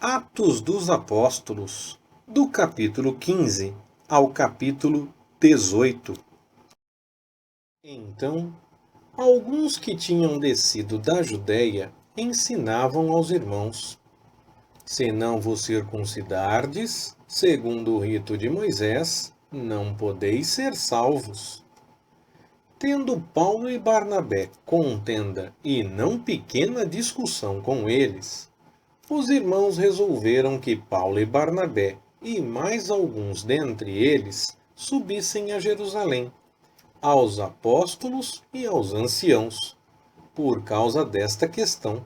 Atos dos Apóstolos, do capítulo 15 ao capítulo 18. Então, alguns que tinham descido da Judéia ensinavam aos irmãos: se não vos circuncidardes, segundo o rito de Moisés, não podeis ser salvos. Tendo Paulo e Barnabé contenda e não pequena discussão com eles, os irmãos resolveram que Paulo e Barnabé e mais alguns dentre eles subissem a Jerusalém, aos apóstolos e aos anciãos, por causa desta questão.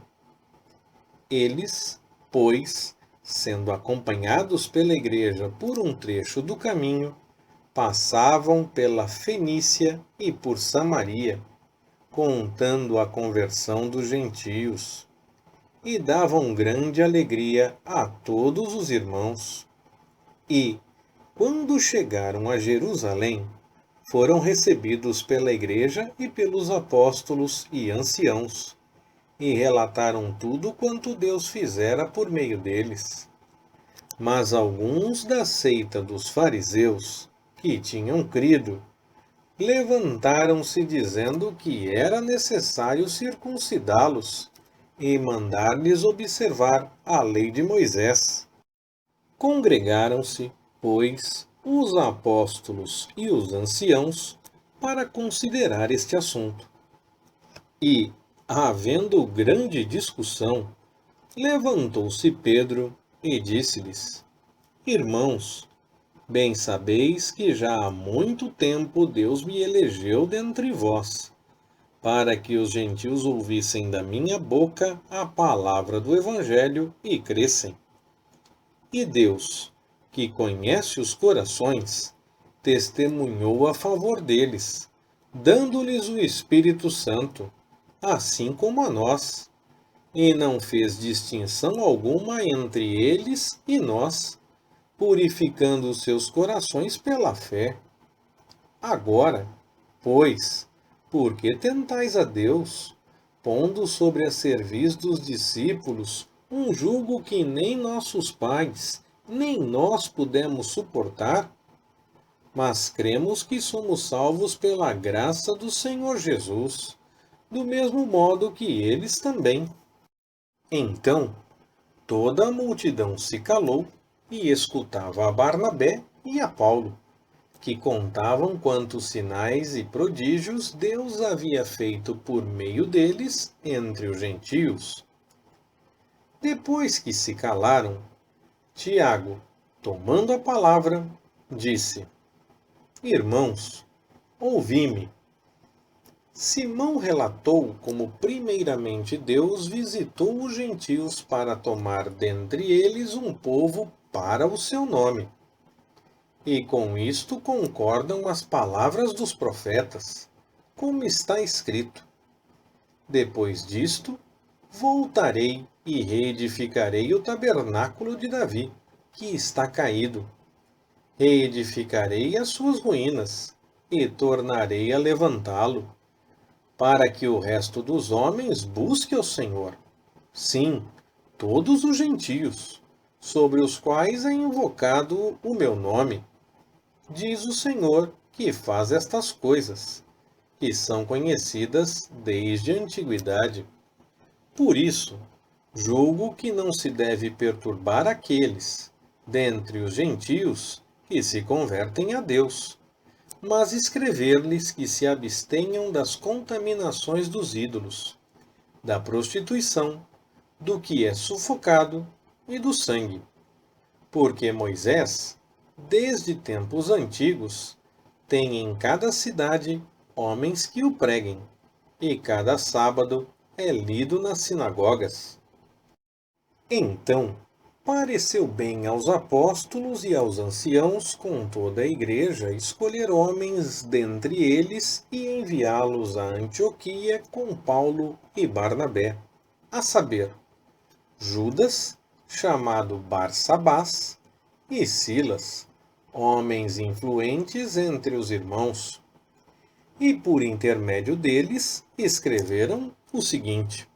Eles, pois, sendo acompanhados pela igreja por um trecho do caminho, passavam pela Fenícia e por Samaria, contando a conversão dos gentios, e davam grande alegria a todos os irmãos. E, quando chegaram a Jerusalém, foram recebidos pela igreja e pelos apóstolos e anciãos, e relataram tudo quanto Deus fizera por meio deles. Mas alguns da seita dos fariseus, que tinham crido, levantaram-se dizendo que era necessário circuncidá-los e mandar-lhes observar a lei de Moisés. Congregaram-se, pois, os apóstolos e os anciãos para considerar este assunto. E, havendo grande discussão, levantou-se Pedro e disse-lhes: Irmãos, bem sabeis que já há muito tempo Deus me elegeu dentre vós, para que os gentios ouvissem da minha boca a palavra do Evangelho e crescem. E Deus, que conhece os corações, testemunhou a favor deles, dando-lhes o Espírito Santo, assim como a nós, e não fez distinção alguma entre eles e nós, purificando os seus corações pela fé. Agora, pois, por que tentais a Deus, pondo sobre a cerviz dos discípulos um jugo que nem nossos pais, nem nós pudemos suportar? Mas cremos que somos salvos pela graça do Senhor Jesus, do mesmo modo que eles também. Então, toda a multidão se calou e escutava a Barnabé e a Paulo, que contavam quantos sinais e prodígios Deus havia feito por meio deles entre os gentios. Depois que se calaram, Tiago, tomando a palavra, disse: Irmãos, ouvi-me. Simão relatou como primeiramente Deus visitou os gentios para tomar dentre eles um povo para o seu nome. E com isto concordam as palavras dos profetas, como está escrito: Depois disto, voltarei e reedificarei o tabernáculo de Davi, que está caído. Reedificarei as suas ruínas, e tornarei a levantá-lo, para que o resto dos homens busque o Senhor. Sim, todos os gentios, sobre os quais é invocado o meu nome. Diz o Senhor que faz estas coisas, que são conhecidas desde a antiguidade. Por isso, julgo que não se deve perturbar aqueles, dentre os gentios, que se convertem a Deus, mas escrever-lhes que se abstenham das contaminações dos ídolos, da prostituição, do que é sufocado e do sangue. Porque Moisés, desde tempos antigos, tem em cada cidade homens que o preguem, e cada sábado é lido nas sinagogas. Então, pareceu bem aos apóstolos e aos anciãos com toda a igreja escolher homens dentre eles e enviá-los a Antioquia com Paulo e Barnabé, a saber, Judas, chamado Barsabás, e Silas, homens influentes entre os irmãos. E por intermédio deles escreveram o seguinte: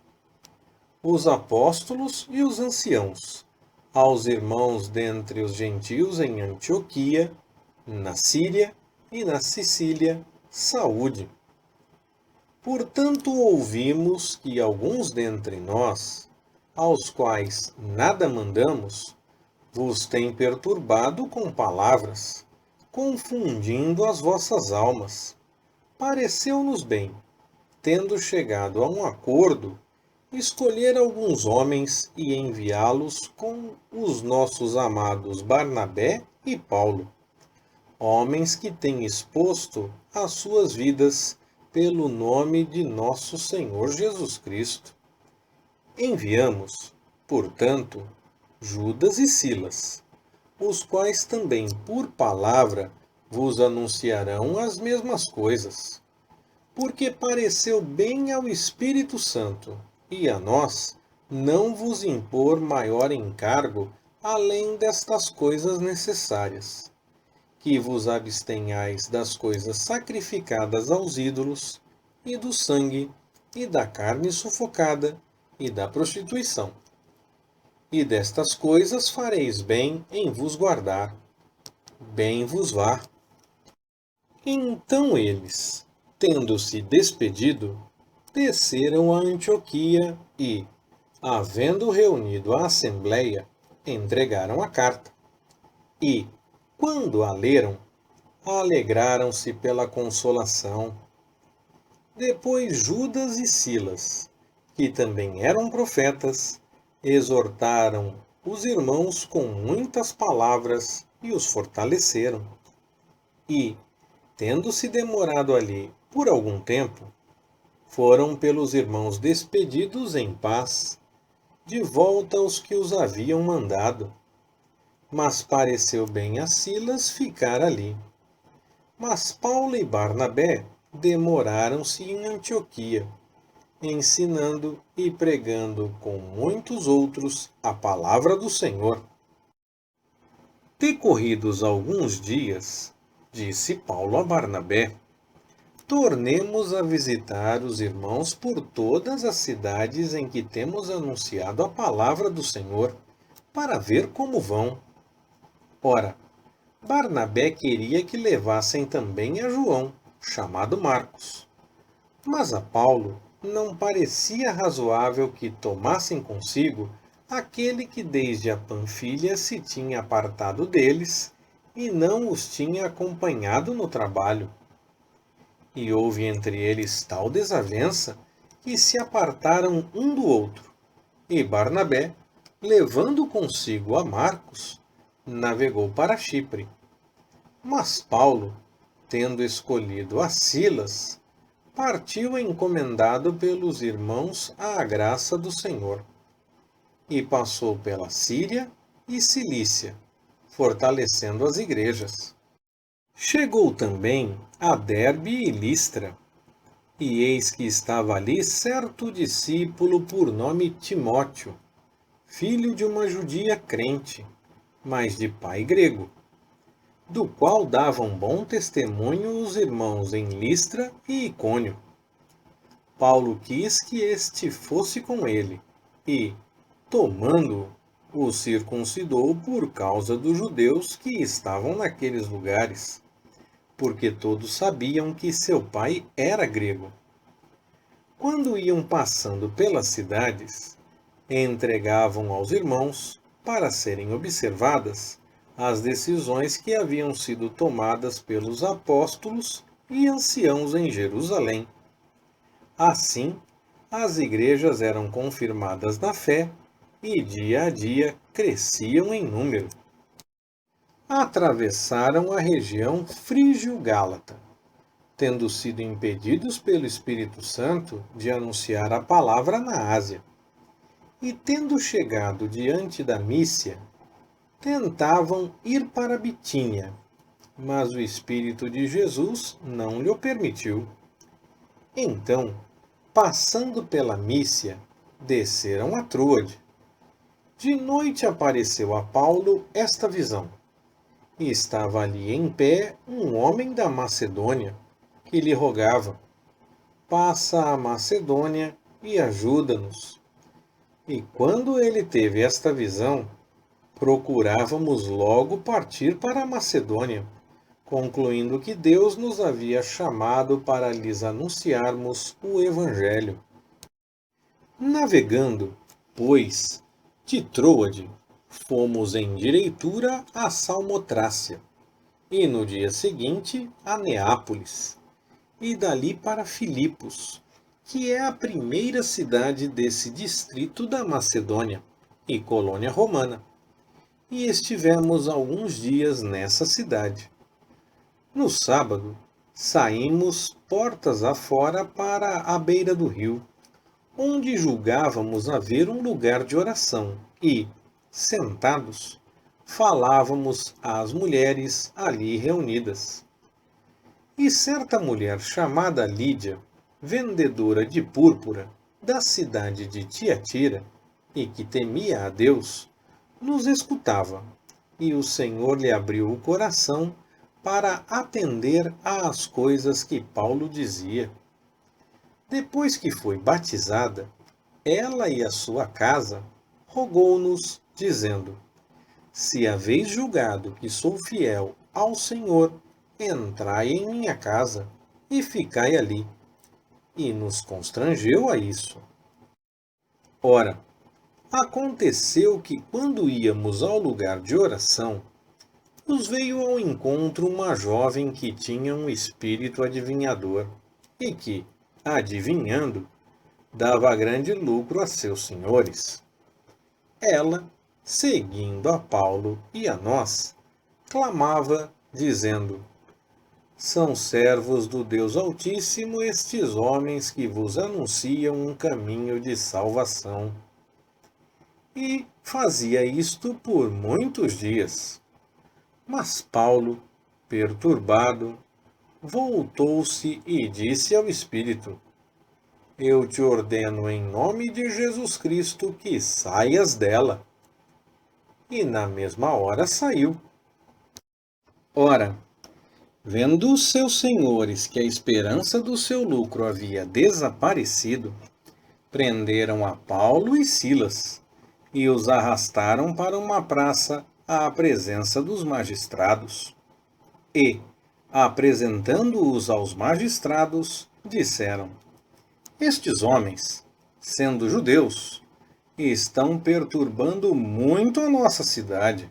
Os apóstolos e os anciãos, aos irmãos dentre os gentios em Antioquia, na Síria e na Sicília, saúde. Portanto, ouvimos que alguns dentre nós, aos quais nada mandamos, vos têm perturbado com palavras, confundindo as vossas almas. Pareceu-nos bem, tendo chegado a um acordo, escolher alguns homens e enviá-los com os nossos amados Barnabé e Paulo, homens que têm exposto as suas vidas pelo nome de nosso Senhor Jesus Cristo. Enviamos, portanto, Judas e Silas, os quais também por palavra vos anunciarão as mesmas coisas, porque pareceu bem ao Espírito Santo e a nós não vos impor maior encargo além destas coisas necessárias, que vos abstenhais das coisas sacrificadas aos ídolos, e do sangue, e da carne sufocada, e da prostituição. E destas coisas fareis bem em vos guardar. Bem vos vá. Então eles, tendo-se despedido, desceram a Antioquia e, havendo reunido a assembleia, entregaram a carta. E, quando a leram, alegraram-se pela consolação. Depois Judas e Silas, que também eram profetas, exortaram os irmãos com muitas palavras e os fortaleceram. E, tendo-se demorado ali por algum tempo, foram pelos irmãos despedidos em paz, de volta aos que os haviam mandado. Mas pareceu bem a Silas ficar ali. Mas Paulo e Barnabé demoraram-se em Antioquia, ensinando e pregando com muitos outros a palavra do Senhor. Decorridos alguns dias, disse Paulo a Barnabé, tornemos a visitar os irmãos por todas as cidades em que temos anunciado a palavra do Senhor, para ver como vão. Ora, Barnabé queria que levassem também a João, chamado Marcos. Mas a Paulo não parecia razoável que tomassem consigo aquele que desde a Panfilha se tinha apartado deles e não os tinha acompanhado no trabalho. E houve entre eles tal desavença que se apartaram um do outro, e Barnabé, levando consigo a Marcos, navegou para Chipre. Mas Paulo, tendo escolhido a Silas, partiu encomendado pelos irmãos à graça do Senhor, e passou pela Síria e Cilícia, fortalecendo as igrejas. Chegou também a Derbe e Listra, e eis que estava ali certo discípulo por nome Timóteo, filho de uma judia crente, mas de pai grego, do qual davam bom testemunho os irmãos em Listra e Icônio. Paulo quis que este fosse com ele, e, tomando-o, o circuncidou por causa dos judeus que estavam naqueles lugares, porque todos sabiam que seu pai era grego. Quando iam passando pelas cidades, entregavam aos irmãos, para serem observadas, as decisões que haviam sido tomadas pelos apóstolos e anciãos em Jerusalém. Assim, as igrejas eram confirmadas na fé e dia a dia cresciam em número. Atravessaram a região frígio-gálata, tendo sido impedidos pelo Espírito Santo de anunciar a palavra na Ásia. E tendo chegado diante da Mícia, tentavam ir para Bitínia, mas o Espírito de Jesus não lhe permitiu. Então, passando pela Mícia, desceram a Troade. De noite apareceu a Paulo esta visão. E estava ali em pé um homem da Macedônia, que lhe rogava: passa a Macedônia e ajuda-nos. E quando ele teve esta visão, procurávamos logo partir para a Macedônia, concluindo que Deus nos havia chamado para lhes anunciarmos o Evangelho. Navegando, pois, de Troade, fomos em direitura a Salmotrácia, e no dia seguinte a Neápolis, e dali para Filipos, que é a primeira cidade desse distrito da Macedônia e colônia romana, e estivemos alguns dias nessa cidade. No sábado, saímos portas afora para a beira do rio, onde julgávamos haver um lugar de oração, e, sentados, falávamos às mulheres ali reunidas. E certa mulher chamada Lídia, vendedora de púrpura, da cidade de Tiatira, e que temia a Deus, nos escutava, e o Senhor lhe abriu o coração para atender às coisas que Paulo dizia. Depois que foi batizada, ela e a sua casa rogou-nos, dizendo: Se haveis julgado que sou fiel ao Senhor, entrai em minha casa e ficai ali. E nos constrangeu a isso. Ora, aconteceu que, quando íamos ao lugar de oração, nos veio ao encontro uma jovem que tinha um espírito adivinhador e que, adivinhando, dava grande lucro a seus senhores. Ela, seguindo a Paulo e a nós, clamava, dizendo: São servos do Deus Altíssimo estes homens que vos anunciam um caminho de salvação. E fazia isto por muitos dias. Mas Paulo, perturbado, voltou-se e disse ao Espírito: Eu te ordeno em nome de Jesus Cristo que saias dela. E na mesma hora saiu. Ora, vendo os seus senhores que a esperança do seu lucro havia desaparecido, prenderam a Paulo e Silas e os arrastaram para uma praça à presença dos magistrados. E, apresentando-os aos magistrados, disseram: Estes homens, sendo judeus, estão perturbando muito a nossa cidade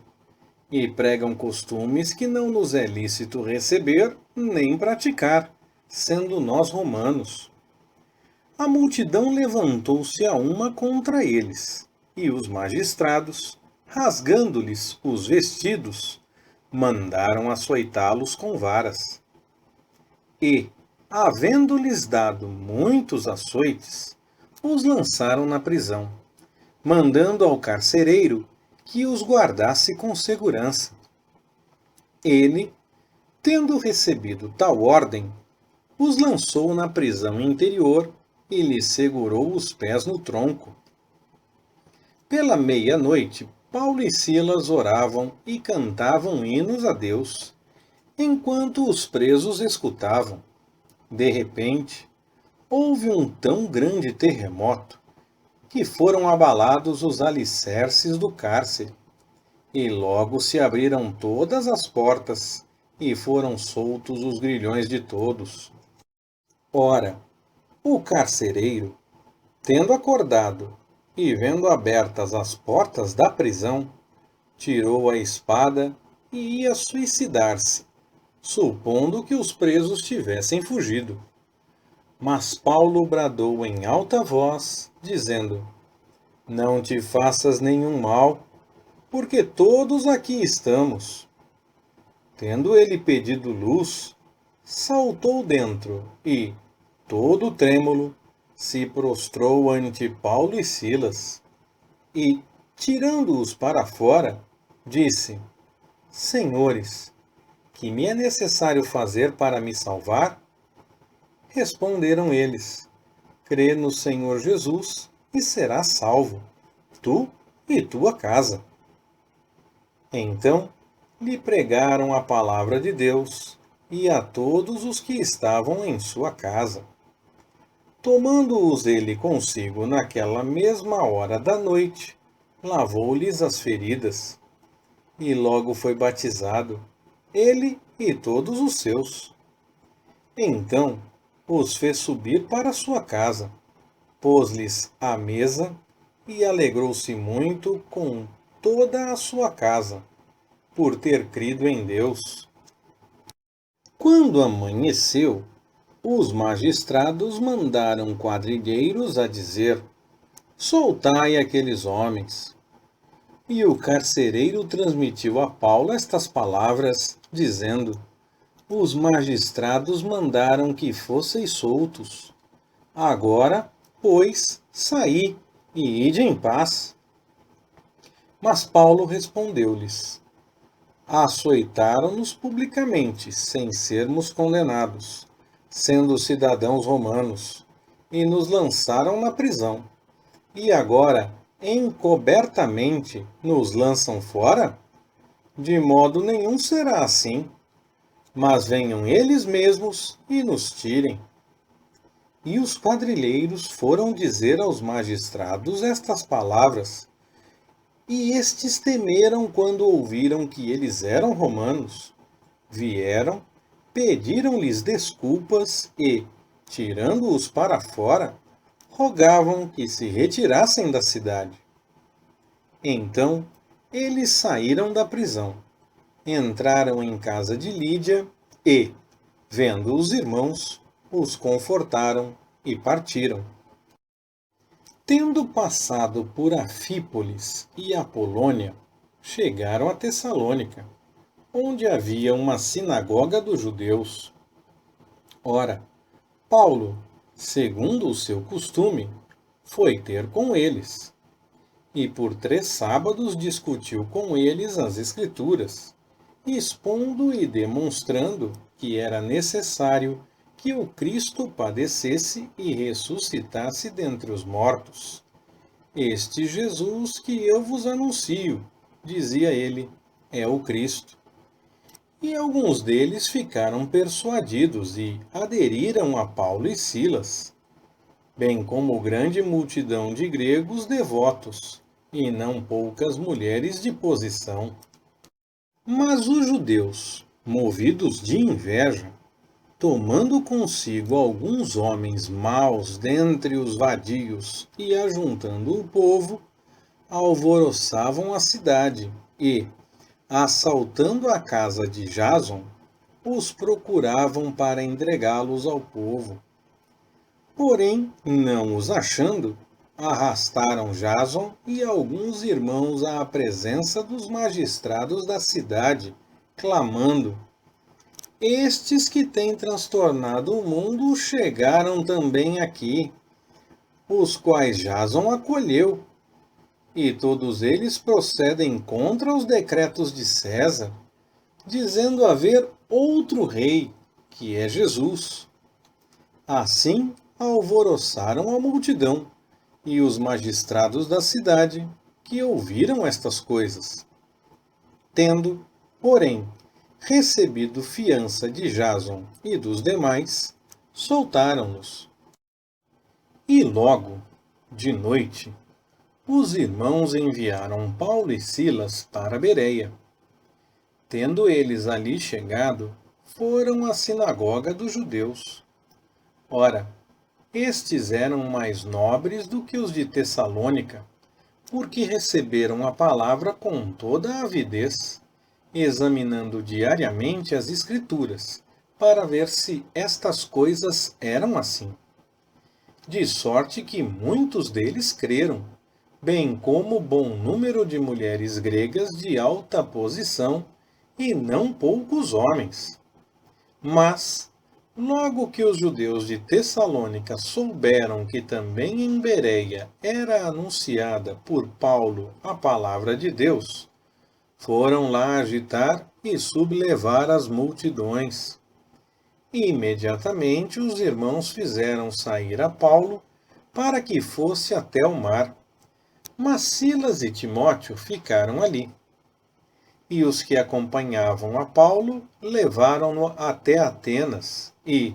e pregam costumes que não nos é lícito receber nem praticar, sendo nós romanos. A multidão levantou-se a uma contra eles, e os magistrados, rasgando-lhes os vestidos, mandaram açoitá-los com varas. E, havendo-lhes dado muitos açoites, os lançaram na prisão, mandando ao carcereiro que os guardasse com segurança. Ele, tendo recebido tal ordem, os lançou na prisão interior e lhes segurou os pés no tronco. Pela meia-noite, Paulo e Silas oravam e cantavam hinos a Deus, enquanto os presos escutavam. De repente, houve um tão grande terremoto que foram abalados os alicerces do cárcere, e logo se abriram todas as portas, e foram soltos os grilhões de todos. Ora, o carcereiro, tendo acordado e vendo abertas as portas da prisão, tirou a espada e ia suicidar-se, supondo que os presos tivessem fugido. Mas Paulo bradou em alta voz, dizendo: Não te faças nenhum mal, porque todos aqui estamos. Tendo ele pedido luz, saltou dentro e, todo trêmulo, se prostrou ante Paulo e Silas, e, tirando-os para fora, disse: Senhores, que me é necessário fazer para me salvar? Responderam eles: Crê no Senhor Jesus e serás salvo, tu e tua casa. Então lhe pregaram a palavra de Deus e a todos os que estavam em sua casa. Tomando-os ele consigo naquela mesma hora da noite, lavou-lhes as feridas e logo foi batizado, ele e todos os seus. Então os fez subir para sua casa, pôs-lhes à mesa e alegrou-se muito com toda a sua casa, por ter crido em Deus. Quando amanheceu, os magistrados mandaram quadrilheiros a dizer: soltai aqueles homens. E o carcereiro transmitiu a Paulo estas palavras, dizendo: os magistrados mandaram que fosseis soltos. Agora, pois, saí e ide em paz. Mas Paulo respondeu-lhes: açoitaram-nos publicamente, sem sermos condenados, sendo cidadãos romanos, e nos lançaram na prisão. E agora, encobertamente, nos lançam fora? De modo nenhum será assim. Mas venham eles mesmos e nos tirem. E os quadrilheiros foram dizer aos magistrados estas palavras. E estes temeram quando ouviram que eles eram romanos. Vieram, pediram-lhes desculpas e, tirando-os para fora, rogavam que se retirassem da cidade. Então eles saíram da prisão, entraram em casa de Lídia e, vendo os irmãos, os confortaram e partiram. Tendo passado por Anfípolis e Apolônia, chegaram a Tessalônica, onde havia uma sinagoga dos judeus. Ora, Paulo, segundo o seu costume, foi ter com eles, e por 3 sábados discutiu com eles as Escrituras, expondo e demonstrando que era necessário que o Cristo padecesse e ressuscitasse dentre os mortos. Este Jesus que eu vos anuncio, dizia ele, é o Cristo. E alguns deles ficaram persuadidos e aderiram a Paulo e Silas, bem como grande multidão de gregos devotos, e não poucas mulheres de posição. Mas os judeus, movidos de inveja, tomando consigo alguns homens maus dentre os vadios e ajuntando o povo, alvoroçavam a cidade e, assaltando a casa de Jason, os procuravam para entregá-los ao povo. Porém, não os achando, arrastaram Jason e alguns irmãos à presença dos magistrados da cidade, clamando: estes que têm transtornado o mundo chegaram também aqui, os quais Jason acolheu, e todos eles procedem contra os decretos de César, dizendo haver outro rei, que é Jesus. Assim alvoroçaram a multidão e os magistrados da cidade, que ouviram estas coisas. Tendo, porém, recebido fiança de Jason e dos demais, soltaram-nos. E logo, de noite, os irmãos enviaram Paulo e Silas para Bereia. Tendo eles ali chegado, foram à sinagoga dos judeus. Ora, estes eram mais nobres do que os de Tessalônica, porque receberam a palavra com toda a avidez, examinando diariamente as Escrituras, para ver se estas coisas eram assim. De sorte que muitos deles creram, bem como bom número de mulheres gregas de alta posição, e não poucos homens. Mas, logo que os judeus de Tessalônica souberam que também em Bereia era anunciada por Paulo a palavra de Deus, foram lá agitar e sublevar as multidões. E imediatamente os irmãos fizeram sair a Paulo para que fosse até o mar. Mas Silas e Timóteo ficaram ali. E os que acompanhavam a Paulo levaram-no até Atenas e,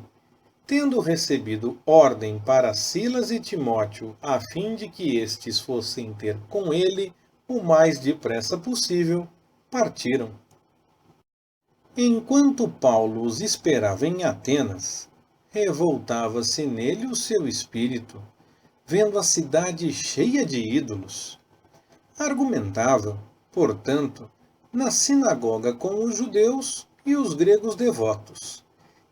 tendo recebido ordem para Silas e Timóteo, a fim de que estes fossem ter com ele o mais depressa possível, partiram. Enquanto Paulo os esperava em Atenas, revoltava-se nele o seu espírito, vendo a cidade cheia de ídolos. Argumentava, portanto, na sinagoga com os judeus e os gregos devotos,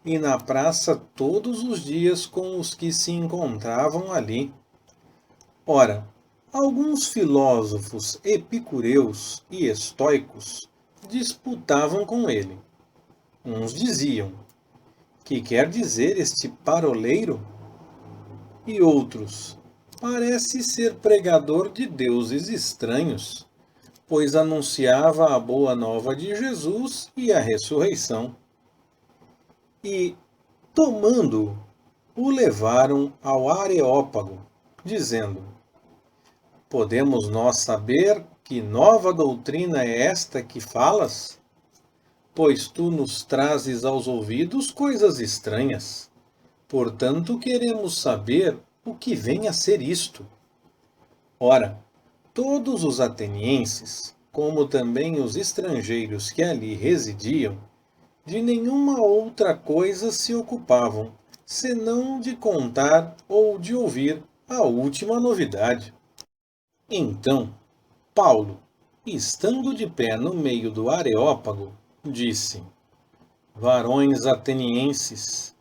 e na praça todos os dias com os que se encontravam ali. Ora, alguns filósofos epicureus e estoicos disputavam com ele. Uns diziam: que quer dizer este paroleiro? E outros: parece ser pregador de deuses estranhos, pois anunciava a boa nova de Jesus e a ressurreição. E, tomando-o, o levaram ao Areópago, dizendo: podemos nós saber que nova doutrina é esta que falas? Pois tu nos trazes aos ouvidos coisas estranhas. Portanto, queremos saber o que vem a ser isto. Ora, todos os atenienses, como também os estrangeiros que ali residiam, de nenhuma outra coisa se ocupavam, senão de contar ou de ouvir a última novidade. Então, Paulo, estando de pé no meio do Areópago, disse: varões atenienses,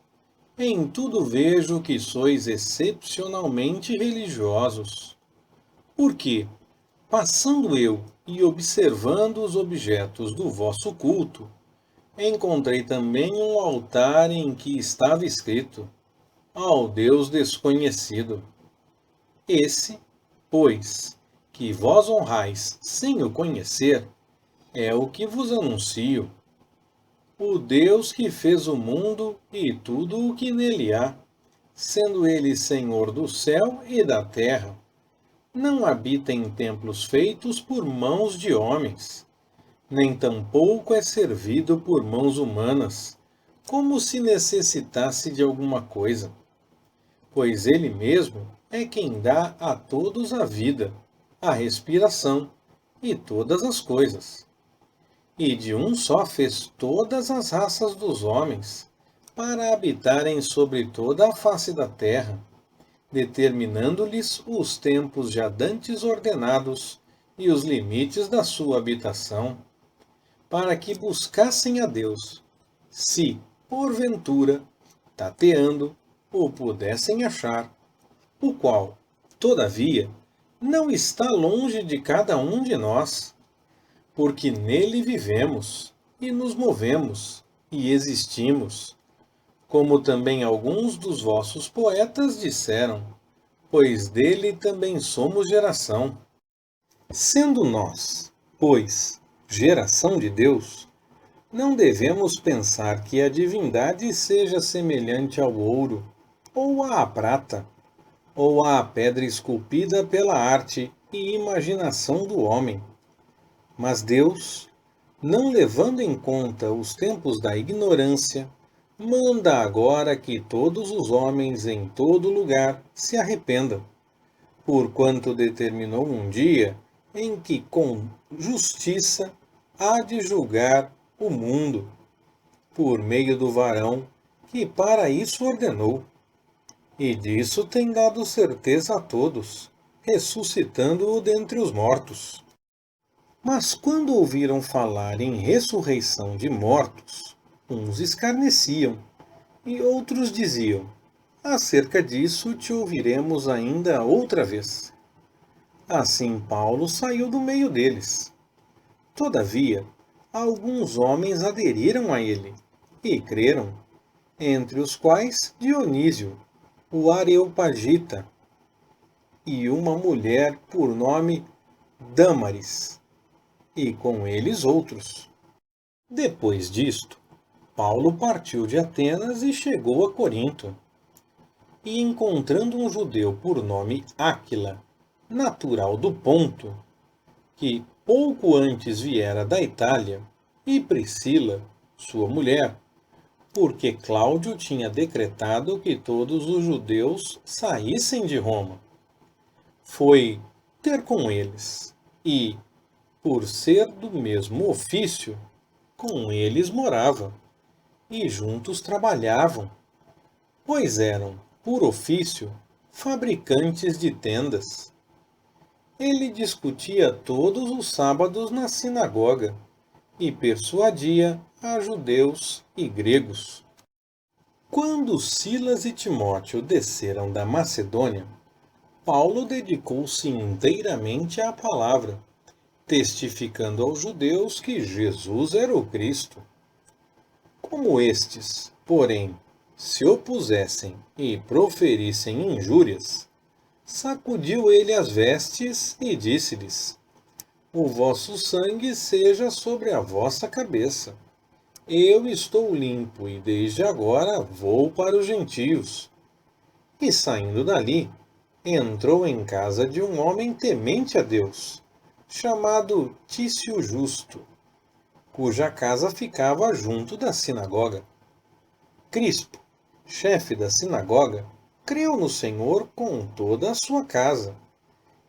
em tudo vejo que sois excepcionalmente religiosos. Porque, passando eu e observando os objetos do vosso culto, encontrei também um altar em que estava escrito: ao Deus desconhecido. Esse, pois, que vós honrais sem o conhecer, é o que vos anuncio. O Deus que fez o mundo e tudo o que nele há, sendo ele Senhor do céu e da terra, não habita em templos feitos por mãos de homens, nem tampouco é servido por mãos humanas, como se necessitasse de alguma coisa, pois ele mesmo é quem dá a todos a vida, a respiração e todas as coisas. E de um só fez todas as raças dos homens, para habitarem sobre toda a face da terra, determinando-lhes os tempos já dantes ordenados e os limites da sua habitação, para que buscassem a Deus, se, porventura, tateando, o pudessem achar, o qual, todavia, não está longe de cada um de nós, porque nele vivemos, e nos movemos, e existimos, como também alguns dos vossos poetas disseram, pois dele também somos geração. Sendo nós, pois, geração de Deus, não devemos pensar que a divindade seja semelhante ao ouro, ou à prata, ou à pedra esculpida pela arte e imaginação do homem. Mas Deus, não levando em conta os tempos da ignorância, manda agora que todos os homens em todo lugar se arrependam, porquanto determinou um dia em que com justiça há de julgar o mundo, por meio do varão que para isso ordenou. E disso tem dado certeza a todos, ressuscitando-o dentre os mortos. Mas quando ouviram falar em ressurreição de mortos, uns escarneciam, e outros diziam: acerca disso te ouviremos ainda outra vez. Assim Paulo saiu do meio deles. Todavia, alguns homens aderiram a ele, e creram, entre os quais Dionísio, o Areopagita, e uma mulher por nome Dâmaris, e com eles outros. Depois disto, Paulo partiu de Atenas e chegou a Corinto. E encontrando um judeu por nome Áquila, natural do Ponto, que pouco antes viera da Itália, e Priscila, sua mulher, porque Cláudio tinha decretado que todos os judeus saíssem de Roma, foi ter com eles e, por ser do mesmo ofício, com eles morava, e juntos trabalhavam, pois eram, por ofício, fabricantes de tendas. Ele discutia todos os sábados na sinagoga e persuadia a judeus e gregos. Quando Silas e Timóteo desceram da Macedônia, Paulo dedicou-se inteiramente à palavra, testificando aos judeus que Jesus era o Cristo. Como estes, porém, se opusessem e proferissem injúrias, sacudiu ele as vestes e disse-lhes: O vosso sangue seja sobre a vossa cabeça. Eu estou limpo e desde agora vou para os gentios. E saindo dali, entrou em casa de um homem temente a Deus, chamado Tício Justo, cuja casa ficava junto da sinagoga. Crispo, chefe da sinagoga, creu no Senhor com toda a sua casa.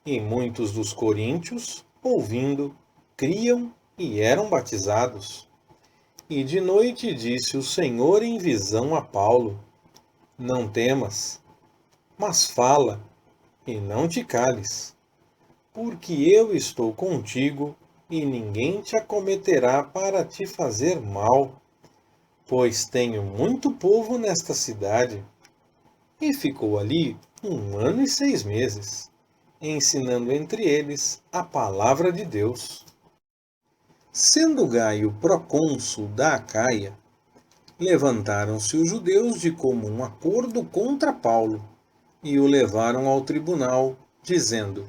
E muitos dos coríntios, ouvindo, criam e eram batizados. E de noite disse o Senhor em visão a Paulo: Não temas, mas fala, e não te cales, porque eu estou contigo, e ninguém te acometerá para te fazer mal, pois tenho muito povo nesta cidade. E ficou ali 1 ano e 6 meses, ensinando entre eles a palavra de Deus. Sendo Gaio procônsul da Acaia, levantaram-se os judeus de comum acordo contra Paulo e o levaram ao tribunal, dizendo: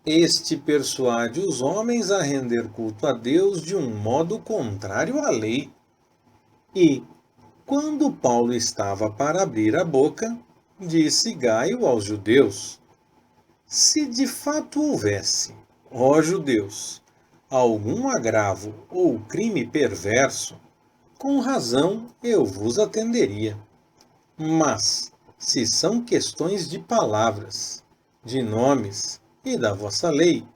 Este persuade os homens a render culto a Deus de um modo contrário à lei. E, quando Paulo estava para abrir a boca, disse Gaio aos judeus: Se de fato houvesse, ó judeus, algum agravo ou crime perverso, com razão eu vos atenderia. Mas, se são questões de palavras, de nomes e da vossa lei,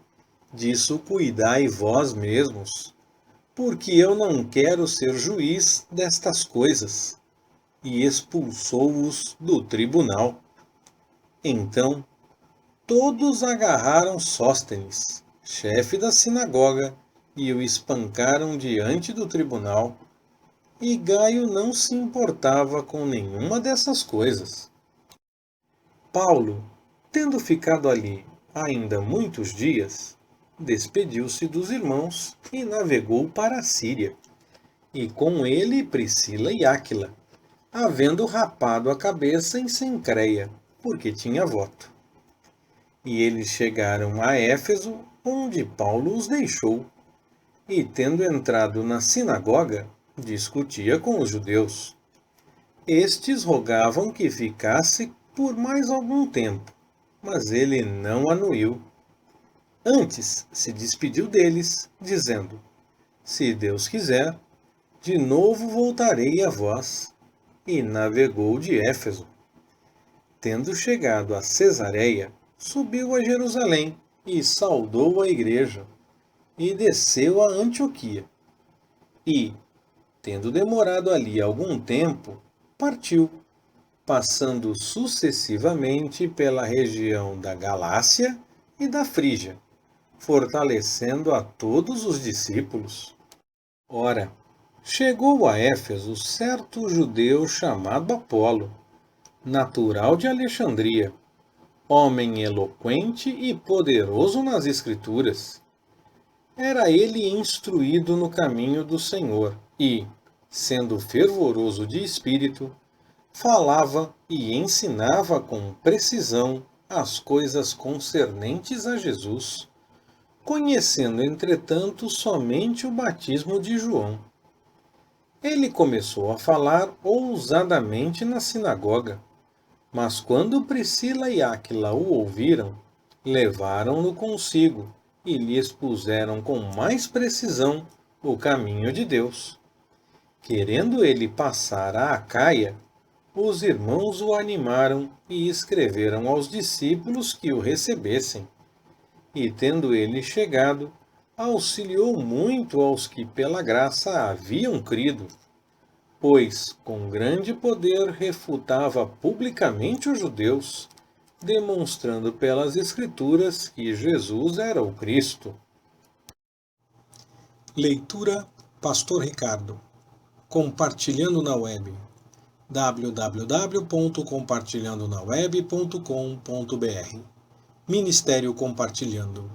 disso cuidai vós mesmos, porque eu não quero ser juiz destas coisas. E expulsou-os do tribunal. Então, todos agarraram Sóstenes, chefe da sinagoga, e o espancaram diante do tribunal. E Gaio não se importava com nenhuma dessas coisas. Paulo, tendo ficado ali ainda muitos dias, despediu-se dos irmãos e navegou para a Síria, e com ele Priscila e Áquila, havendo rapado a cabeça em Cencreia, porque tinha voto. E eles chegaram a Éfeso, onde Paulo os deixou, e tendo entrado na sinagoga, discutia com os judeus. Estes rogavam que ficasse por mais algum tempo, mas ele não anuiu. Antes se despediu deles, dizendo: Se Deus quiser, de novo voltarei a vós. E navegou de Éfeso. Tendo chegado a Cesareia, subiu a Jerusalém e saudou a igreja, e desceu a Antioquia. E, tendo demorado ali algum tempo, partiu, passando sucessivamente pela região da Galácia e da Frígia, fortalecendo a todos os discípulos. Ora, chegou a Éfeso certo judeu chamado Apolo, natural de Alexandria, homem eloquente e poderoso nas Escrituras. Era ele instruído no caminho do Senhor e, sendo fervoroso de espírito, falava e ensinava com precisão as coisas concernentes a Jesus, conhecendo, entretanto, somente o batismo de João. Ele começou a falar ousadamente na sinagoga, mas quando Priscila e Áquila o ouviram, levaram-no consigo e lhe expuseram com mais precisão o caminho de Deus. Querendo ele passar a Acaia, os irmãos o animaram e escreveram aos discípulos que o recebessem. E tendo ele chegado, auxiliou muito aos que pela graça haviam crido, pois com grande poder refutava publicamente os judeus, demonstrando pelas Escrituras que Jesus era o Cristo. Leitura Pastor Ricardo. Compartilhando na web. www.compartilhandonaweb.com.br Ministério Compartilhando.